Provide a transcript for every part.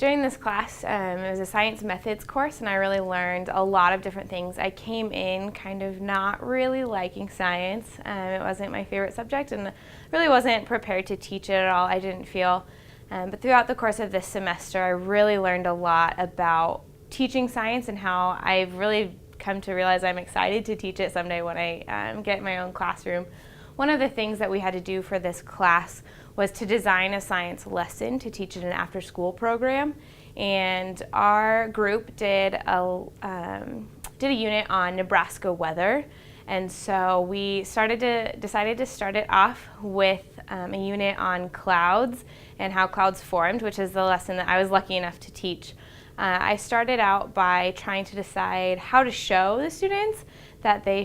during this class, it was a science methods course, and I really learned a lot of different things. I came in kind of not really liking science. It wasn't my favorite subject, and really wasn't prepared to teach it at all, I didn't feel. But throughout the course of this semester, I really learned a lot about teaching science and how I've really come to realize I'm excited to teach it someday when I get my own classroom. One of the things that we had to do for this class was to design a science lesson to teach in an after-school program, and our group did a unit on Nebraska weather, and so we decided to start it off with a unit on clouds and how clouds formed, which is the lesson that I was lucky enough to teach. I started out by trying to decide how to show the students that they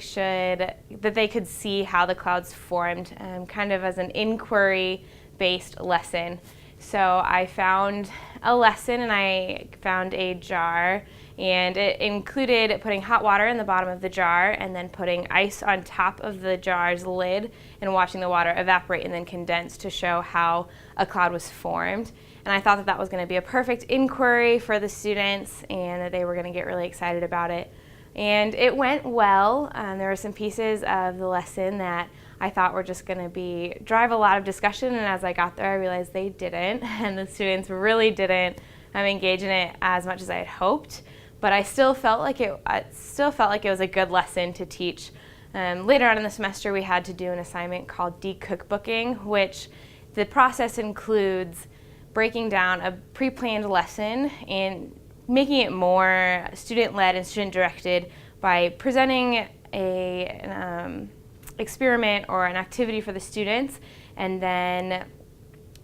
could see how the clouds formed, kind of as an inquiry-based lesson. So I found a lesson, and I found a jar, and it included putting hot water in the bottom of the jar and then putting ice on top of the jar's lid and watching the water evaporate and then condense to show how a cloud was formed. And I thought that that was going to be a perfect inquiry for the students and that they were going to get really excited about it. And it went well. There were some pieces of the lesson that I thought were just going to drive a lot of discussion, and as I got there I realized they didn't, and the students really didn't engage in it as much as I had hoped. But I still felt like it was a good lesson to teach. Later on in the semester we had to do an assignment called Decookbooking, which the process includes breaking down a pre-planned lesson and making it more student-led and student-directed by presenting an experiment or an activity for the students, and then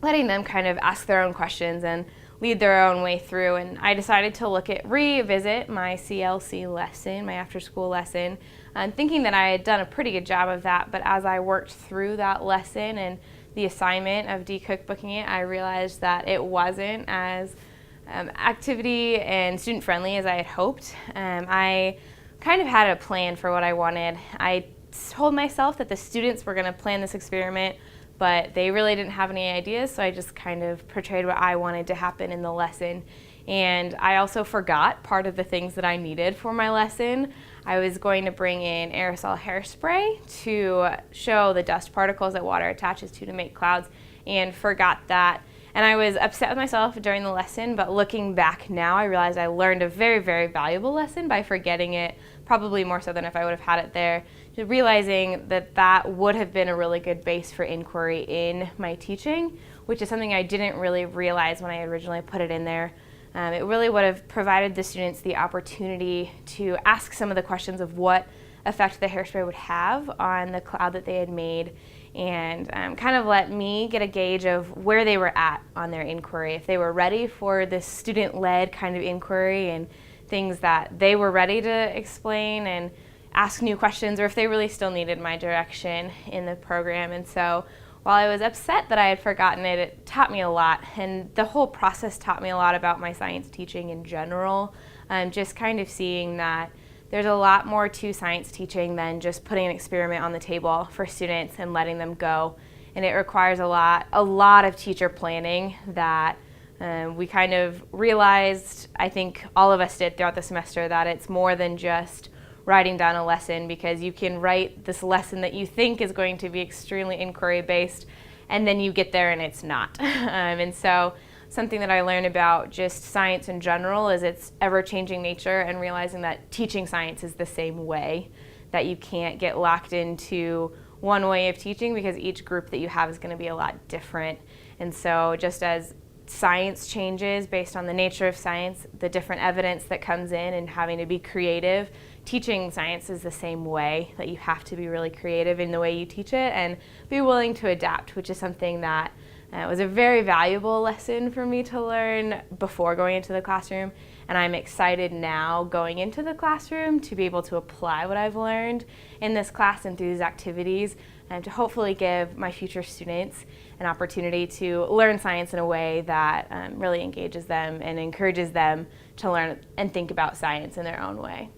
letting them kind of ask their own questions and lead their own way through. And I decided to revisit my CLC lesson, my after-school lesson, thinking that I had done a pretty good job of that. But as I worked through that lesson and the assignment of decookbooking it, I realized that it wasn't as activity and student friendly as I had hoped. I kind of had a plan for what I wanted. I told myself that the students were going to plan this experiment, but they really didn't have any ideas, so I just kind of portrayed what I wanted to happen in the lesson. And I also forgot part of the things that I needed for my lesson. I was going to bring in aerosol hairspray to show the dust particles that water attaches to make clouds, and forgot that. And I was upset with myself during the lesson, but looking back now, I realized I learned a very, very valuable lesson by forgetting it, probably more so than if I would have had it there. Just realizing that that would have been a really good base for inquiry in my teaching, which is something I didn't really realize when I originally put it in there. It really would have provided the students the opportunity to ask some of the questions of what effect the hairspray would have on the cloud that they had made, and kind of let me get a gauge of where they were at on their inquiry. If they were ready for this student-led kind of inquiry and things that they were ready to explain and ask new questions, or if they really still needed my direction in the program. And so while I was upset that I had forgotten it, it taught me a lot, and the whole process taught me a lot about my science teaching in general. Just kind of seeing that there's a lot more to science teaching than just putting an experiment on the table for students and letting them go. And it requires a lot of teacher planning that we kind of realized, I think all of us did throughout the semester, that it's more than just writing down a lesson, because you can write this lesson that you think is going to be extremely inquiry-based, and then you get there and it's not. And so something that I learned about just science in general is its ever-changing nature, and realizing that teaching science is the same way, that you can't get locked into one way of teaching because each group that you have is going to be a lot different. And so just as science changes based on the nature of science, the different evidence that comes in, and having to be creative, teaching science is the same way, that you have to be really creative in the way you teach it and be willing to adapt, which is something that was a very valuable lesson for me to learn before going into the classroom. And I'm excited now going into the classroom to be able to apply what I've learned in this class and through these activities, and to hopefully give my future students an opportunity to learn science in a way that really engages them and encourages them to learn and think about science in their own way.